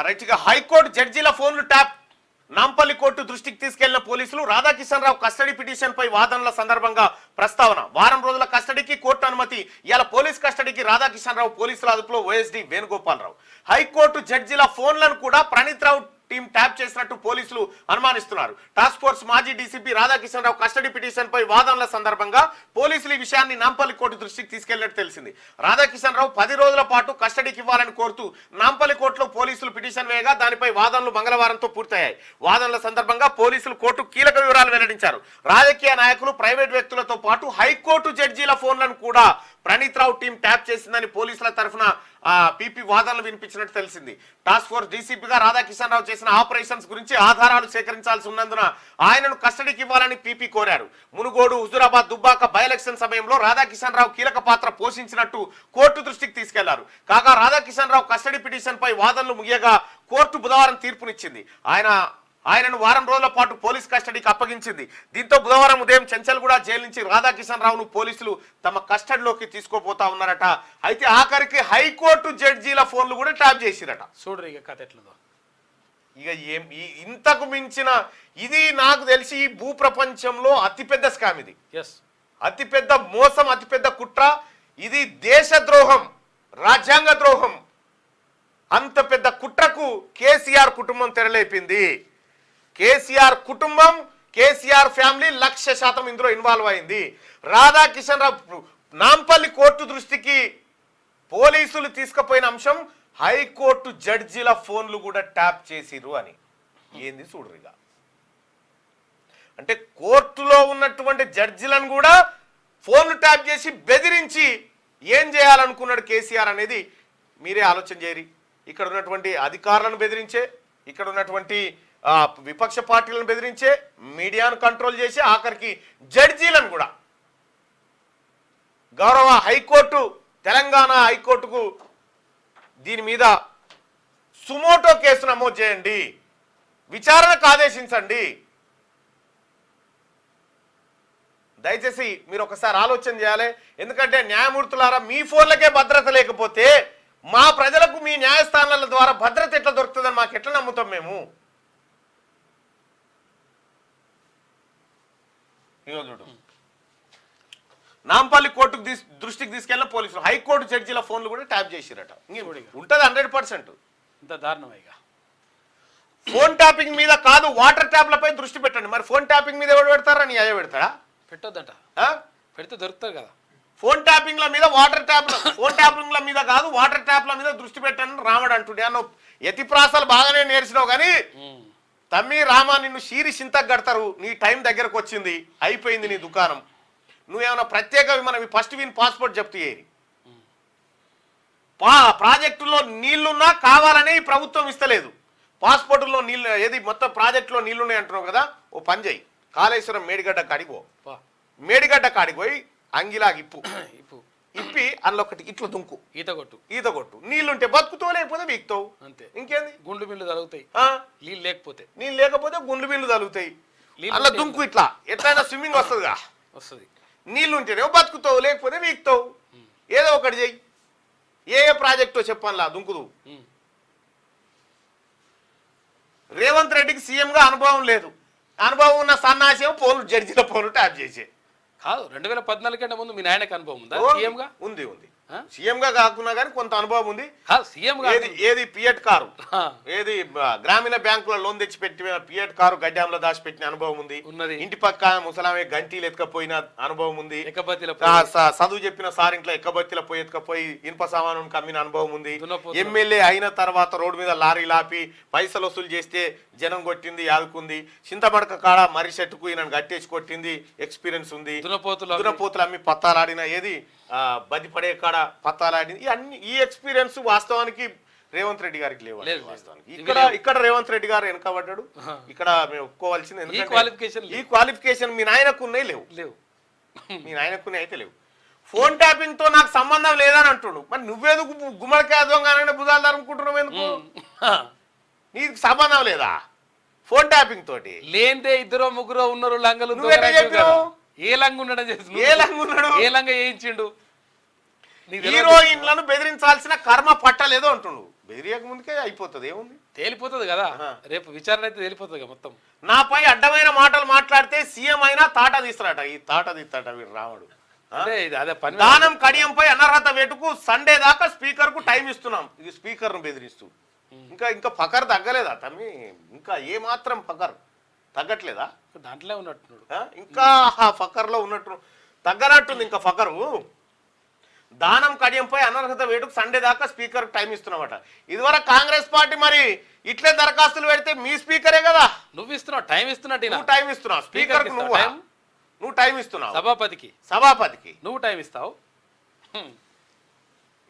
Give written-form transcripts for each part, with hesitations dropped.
రైట్గా high court జడ్జీల ఫోన్లు tap Nampally court దృష్టికి తీసుకెళ్లిన పోలీసులు రాధాకిషన్ రావు కస్టడీ పిటిషన్ పై వాదనల సందర్భంగా ప్రస్తావన వారం రోజుల కస్టడీకి కోర్టు అనుమతి ఇలా పోలీస్ కస్టడీకి రాధాకిషన్ రావు పోలీసుల అదుపులో ఓఎస్డీ వేణుగోపాల్ రావు హైకోర్టు జడ్జీల ఫోన్లను కూడా ప్రణీత్ రావు టీం ట్యాప్ చేసినట్టు పోలీసులు అనుమానిస్తున్నారు టాస్క్ ఫోర్స్ మాజీ డీసీపీ రాధాకిషన్ రావు కస్టడీ పిటిషన్ పై వాదనల సందర్భంగా పోలీసులు ఈ విషయాన్ని నాంపల్లి కోర్టు దృష్టికి తీసుకెళ్లినట్టు తెలిసింది రాధాకిషన్ రావు 10 రోజుల పాటు కస్టడీకి ఇవ్వాలని కోరుతూ నాంపల్లి కోర్టులో పోలీసులు పిటిషన్ వేయగా దానిపై వాదనలు మంగళవారంతో పూర్తయ్యాయి వాదనల సందర్భంగా పోలీసులు కోర్టు కీలక వివరాలు వెల్లడించారు రాజకీయ నాయకులు ప్రైవేట్ వ్యక్తులతో పాటు హైకోర్టు జడ్జీల ఫోన్లను కూడా ప్రణీత్ రావు టీం ట్యాప్ చేసిందని పోలీసుల తరఫున పీపీ వాదనలు వినిపించినట్టు తెలిసింది టాస్క్ ఫోర్స్ డీసీపీగా రాధాకిషన్ రావు చేసిన ఆపరేషన్స్ గురించి ఆధారాలు సేకరించాల్సి ఉన్నందున ఆయనను కస్టడీకి ఇవ్వాలని పీపీ కోరారు మునుగోడు హుజూరాబాద్ దుబ్బాక బై ఎలక్షన్ సమయంలో రాధాకిషన్ రావు కీలక పాత్ర పోషించినట్టు కోర్టు దృష్టికి తీసుకెళ్లారు కాగా రాధాకిషన్ రావు కస్టడీ పిటిషన్ పై వాదనలు ముగియగా కోర్టు బుధవారం తీర్పునిచ్చింది ఆయనను వారం రోజుల పాటు పోలీస్ కస్టడీకి అప్పగించింది దీంతో బుధవారం ఉదయం చెంచల్గూడ జైలు నుంచి రాధాకిషన్ రావును పోలీసులు తమ కస్టడీలోకి తీసుకోపోతా ఉన్నారట అయితే ఆఖరికి హైకోర్టు జడ్జీల ఫోన్లు కూడా ట్యాప్ చేసిరట చూడరు ఇక కథ ఎట్లదో ఇక ఇంతకు మించిన ఇది నాకు తెలిసి ఈ భూ ప్రపంచంలో అతిపెద్ద స్కామ్ ఇది అతిపెద్ద మోసం అతిపెద్ద కుట్ర ఇది దేశద్రోహం రాజ్యాంగ ద్రోహం అంత పెద్ద కుట్రకు కేసీఆర్ కుటుంబం తెరలేపింది కేసీఆర్ కుటుంబం కేసీఆర్ ఫ్యామిలీ 100% ఇందులో ఇన్వాల్వ్ అయింది రాధాకిషన్ రావు నాంపల్లి కోర్టు దృష్టికి పోలీసులు తీసుకుపోయిన అంశం హైకోర్టు జడ్జీల ఫోన్లు కూడా ట్యాప్ చేసిరు అని ఏంది చూడరుగా అంటే కోర్టులో ఉన్నటువంటి జడ్జిలను కూడా ఫోన్లు ట్యాప్ చేసి బెదిరించి ఏం చేయాలనుకున్నాడు కేసీఆర్ అనేది మీరే ఆలోచన చేయరి ఇక్కడ ఉన్నటువంటి అధికారులను బెదిరించే ఇక్కడ ఉన్నటువంటి విపక్ష పార్టీలను బెదిరించే మీడియాను కంట్రోల్ చేసి ఆఖరికి జడ్జీలను కూడా గౌరవ హైకోర్టు తెలంగాణ హైకోర్టుకు దీని మీద సుమోటో కేసు నమోదు చేయండి విచారణకు ఆదేశించండి దయచేసి మీరు ఒకసారి ఆలోచన చేయాలి ఎందుకంటే న్యాయమూర్తులారా మీ ఫోన్లకే భద్రత లేకపోతే మా ప్రజలకు మీ న్యాయస్థానాల ద్వారా భద్రత ఎట్లా దొరుకుతుందని మాకు ఎట్లా నమ్ముతాం మేము నాంపల్లి కోర్టుకు దృష్టికి తీసుకెళ్ళిన పోలీసులు హైకోర్టు జడ్జీల ఫోన్లు కూడా ట్యాప్ చేసిరట ఉంటుంది 100%. ఇంత దారుణమైగా ఫోన్ ట్యాపింగ్ మీద కాదు వాటర్ ట్యాప్లపై దృష్టి పెట్టండి మరి ఫోన్ ట్యాపింగ్ మీద ఎవరు పెడతారా నీ అయ్యే పెడతాడా పెట్టొద్దట పెడితే దొరుకుతారు కదా ఫోన్ ట్యాపింగ్ల మీద వాటర్ ట్యాప్ల ఫోన్ ట్యాపింగ్ల మీద కాదు వాటర్ ట్యాప్ల మీద దృష్టి పెట్టండి రావడం అంటుండే నువ్వు యతిప్రాసాలు బాగానే నేర్చినావు కానీ తమ్మి రామా నిన్ను షీరి చింతకు కడతారు నీ టైం దగ్గరకు వచ్చింది అయిపోయింది నీ దుకాణం నువ్వేమన్నా ప్రత్యేక మనవి ఫస్ట్ విన్ పాస్పోర్ట్ జప్తు చేయరి ప్రాజెక్టులో నీళ్లున్నా కావాలనే ఈ ప్రభుత్వం ఇస్తలేదు పాస్పోర్టుల్లో నీళ్ళు ఏది మొత్తం ప్రాజెక్టులో నీళ్లున్నాయి అంటున్నావు కదా ఓ పని చేయి కాళేశ్వరం మేడిగడ్డ కాడిపో మేడిగడ్డ కాడిపోయి అంగిలాగి ఇప్పి అందులో ఒకటి ఇట్లా దుంకు ఈత కొట్టు నీళ్లుంటే బతుకుతావు లేకపోతే వీక్తావు అంతే ఇంకేంది గుండు బిల్లు తలుగుతాయి నీళ్ళు లేకపోతే గుండు బిల్లు తలుగుతాయి అలా దుంకు ఇట్లా ఎట్లయినా స్విమ్మింగ్ వస్తుందిగా వస్తుంది నీళ్లుంటేనే బతుకుతావు లేకపోతే వీక్తావు ఏదో ఒకటి చెయ్యి ఏ ప్రాజెక్టో చెప్పానులా దుంకుదు రేవంత్ రెడ్డికి సీఎంగా అనుభవం లేదు అనుభవం ఉన్న సన్నాసి ఫోన్లు జడ్జిల ఫోన్లు ట్యాప్ చేసే కాదు 2014 కంటే ముందు మీ నాయనకు అనుభవం ఉందా సీఎంగా ఉంది సీఎంగా కాకున్నా కానీ కొంత అనుభవం ఉంది ఏది పియట్ కారు ఏది గ్రామీణ బ్యాంకులో లోన్ తెచ్చి పెట్టిన పియట్ కారు గడ్డాంలో దాచిపెట్టిన అనుభవం ఉంది ఇంటి పక్క ముసలామే గంటీలు ఎత్తుకపోయిన అనుభవం ఉంది చదువు చెప్పిన సార్ ఇంట్లో ఎక్కబత్తిలో పోయి ఎత్తుకపోయి ఇనుప సామాను కమ్మిన అనుభవం ఉంది ఎమ్మెల్యే అయిన తర్వాత రోడ్డు మీద లారీ లాపి పైసలు వసూలు చేస్తే జనం కొట్టింది ఆదుకుంది చింతమడక కాడ మర్రి చెట్టుకు ఈయన గట్టేసి కొట్టింది ఎక్స్పీరియన్స్ ఉంది దునపోతులు అమ్మి పత్తాలాడిన ఏది బది పడే కాడ పత్తాలాడింది అన్ని ఈ ఎక్స్పీరియన్స్ వాస్తవానికి రేవంత్ రెడ్డి గారికి లేవు వాస్తవానికి ఇక్కడ రేవంత్ రెడ్డి గారు వెనకబడ్డాడు ఇక్కడ మేము ఒప్పుకోవాల్సింది ఎందుకంటే ఈ క్వాలిఫికేషన్ మీ నాయనకు ఉన్నాయి లేవు మీ నాయనకునే అయితే లేవు ఫోన్ ట్యాపింగ్ తో నాకు సంబంధం లేదని అంటుడు మరి నువ్వేందుకు గుమ్మడికాయ దొంగ భుజాలు అనుకుంటున్నావు ఎందుకు నీకు సంబంధం లేదా ఫోన్ ట్యాపింగ్ తోటి లేదే 2-3 ఉన్నారు లంగలు ఏ లంగ ఉండడం ఏ లంగ వేయించిండు హీరోయిన్లను బెదిరించాల్సిన కర్మ పట్టలేదో అంటుండు బెదిరియక ముందుకే అయిపోతుంది ఏముంది తేలిపోతుంది కదా రేపు విచారణ అయితే తేలిపోతుంది కదా మొత్తం. నాపై అడ్డమైన మాటలు మాట్లాడితే సీఎం అయినా తాట తీస్తాడట. ఈ తాట తీస్తాట వీడు రాముడు. అదే ఇది అదే పని. దానం కడియంపై అనర్హత వేటుకు సండే దాకా స్పీకర్ కు టైం ఇస్తున్నాం. ఇది స్పీకర్ ను బెదిరిస్తూ ఇంకా ఫకర్ తగ్గలేదా తమ్మి? ఇంకా ఏ మాత్రం ఫకర్ తగ్గట్లేదా? దాంట్లో ఉన్నట్టున్నాడు ఇంకా ఫకర్ లో ఉన్నట్టు తగ్గనట్టుంది ఇంకా ఫకరు. దానం కడియంపై అనర్హత వేటుకు సండే దాకా స్పీకర్ టైం ఇస్తున్నామట. ఇదివరకు కాంగ్రెస్ పార్టీ మరి ఇట్లే దరఖాస్తులు పెడితే మీ స్పీకరే కదా నువ్వు ఇస్తున్నావు, టైం ఇస్తున్నట్టు. నువ్వు టైం ఇస్తున్నావు స్పీకర్ నువ్వు టైం ఇస్తున్నావు సభాపతికి నువ్వు టైం ఇస్తావు.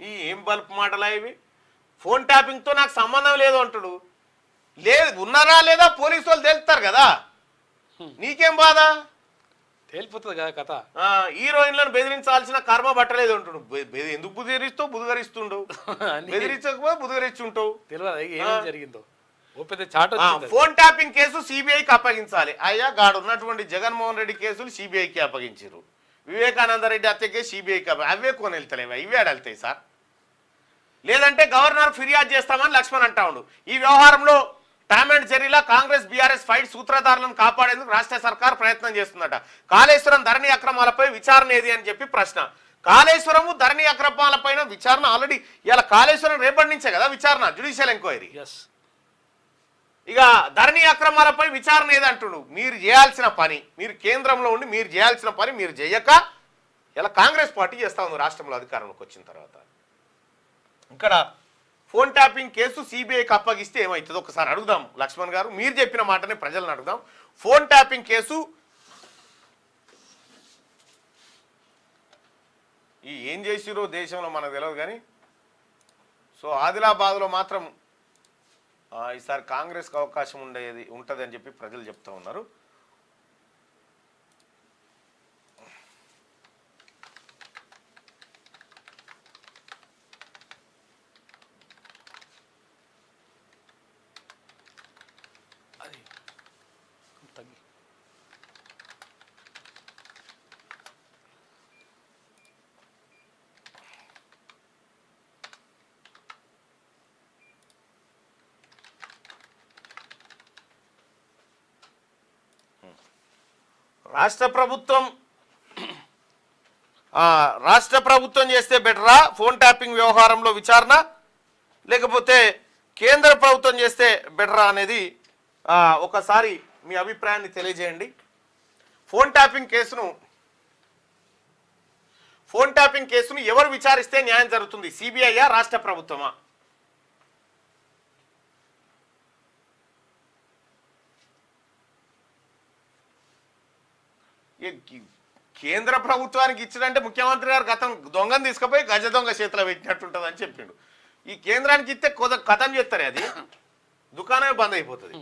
ఈ ఏం బల్బ్ మాటలా ఇవి? ఫోన్ ట్యాపింగ్ తో నాకు సంబంధం లేదు అంటాడు. లేదు ఉన్నారా లేదా పోలీసు వాళ్ళు తెలుస్తారు కదా, నీకేం బాధ? తేలిపోతుంది కదా కథ. హీరోయిన్లను బెదిరించాల్సిన కర్మ పట్టలేదు అంటుడు. ఎందుకు బుదిరిస్తావు? బుధగరిస్తుండవు. బెదిరించకపోతే బుధగరిస్తుంటావు. తెలియదు ఏం జరిగిందో. ఫోన్ ట్యాపింగ్ కేసు సిబిఐకి అప్పగించాలి. అయ్యా గాడు ఉన్నటువంటి జగన్మోహన్ రెడ్డి కేసులు సిబిఐకి అప్పగించారు. వివేకానంద రెడ్డి హత్య కేసు సిబిఐకి అవే కొని వెళ్తలేవా? ఇవే వెళ్తాయి సార్. లేదంటే గవర్నర్ ఫిర్యాదు చేస్తామని లక్ష్మణ్ అంటా ఉండు. ఈ వ్యవహారంలో టామ్ అండ్ జెర్రీలా కాంగ్రెస్ బీఆర్ఎస్ ఫైట్ సూత్రధారులను కాపాడేందుకు రాష్ట్ర సర్కార్ ప్రయత్నం చేస్తుందట. కాళేశ్వరం ధరణి అక్రమాలపై విచారణ ఏది అని చెప్పి ప్రశ్న. కాళేశ్వరము ధరణి అక్రమాలపైన విచారణ ఆల్రెడీ ఇలా కాళేశ్వరం రేపటి నుంచే కదా విచారణ, జ్యుడిషియల్ ఎంక్వైరీ. ఇక ధరణి అక్రమాలపై విచారణ ఏదంటుడు. మీరు చేయాల్సిన పని, మీరు కేంద్రంలో ఉండి మీరు చేయాల్సిన పని మీరు చేయక ఇలా కాంగ్రెస్ పార్టీ చేస్తా ఉంది రాష్ట్రంలో అధికారంలోకి వచ్చిన తర్వాత. ఇక్కడ ఫోన్ ట్యాపింగ్ కేసు సిబిఐకి అప్పగిస్తే ఏమవుతుందో ఒకసారి అడుగుదాం లక్ష్మణ్ గారు. మీరు చెప్పిన మాటనే ప్రజలను అడుగుదాం. ఫోన్ ట్యాపింగ్ కేసు ఏం చేసిరో దేశంలో మనకు తెలియదు కానీ, సో ఆదిలాబాద్లో మాత్రం ఈసారి కాంగ్రెస్కి అవకాశం ఉంటుంది అని చెప్పి ప్రజలు చెప్తా ఉన్నారు. రాష్ట్ర ప్రభుత్వం చేస్తే బెటరా ఫోన్ ట్యాపింగ్ వ్యవహారంలో విచారణ, లేకపోతే కేంద్ర ప్రభుత్వం చేస్తే బెటరా అనేది ఒకసారి మీ అభిప్రాయాన్ని తెలియజేయండి. ఫోన్ ట్యాపింగ్ కేసును ఎవరు విచారిస్తే న్యాయం జరుగుతుంది? సిబిఐయా రాష్ట్ర ప్రభుత్వమా? కేంద్ర ప్రభుత్వానికి ఇచ్చినంటే ముఖ్యమంత్రి గారు గతం దొంగను తీసుకుపోయి గజ దొంగ చేతిలో పెట్టినట్టుంటుంది అని చెప్పిండు. ఈ కేంద్రానికి ఇస్తే కథం చేస్తారు, అది దుకాణమే బంద్ అయిపోతుంది.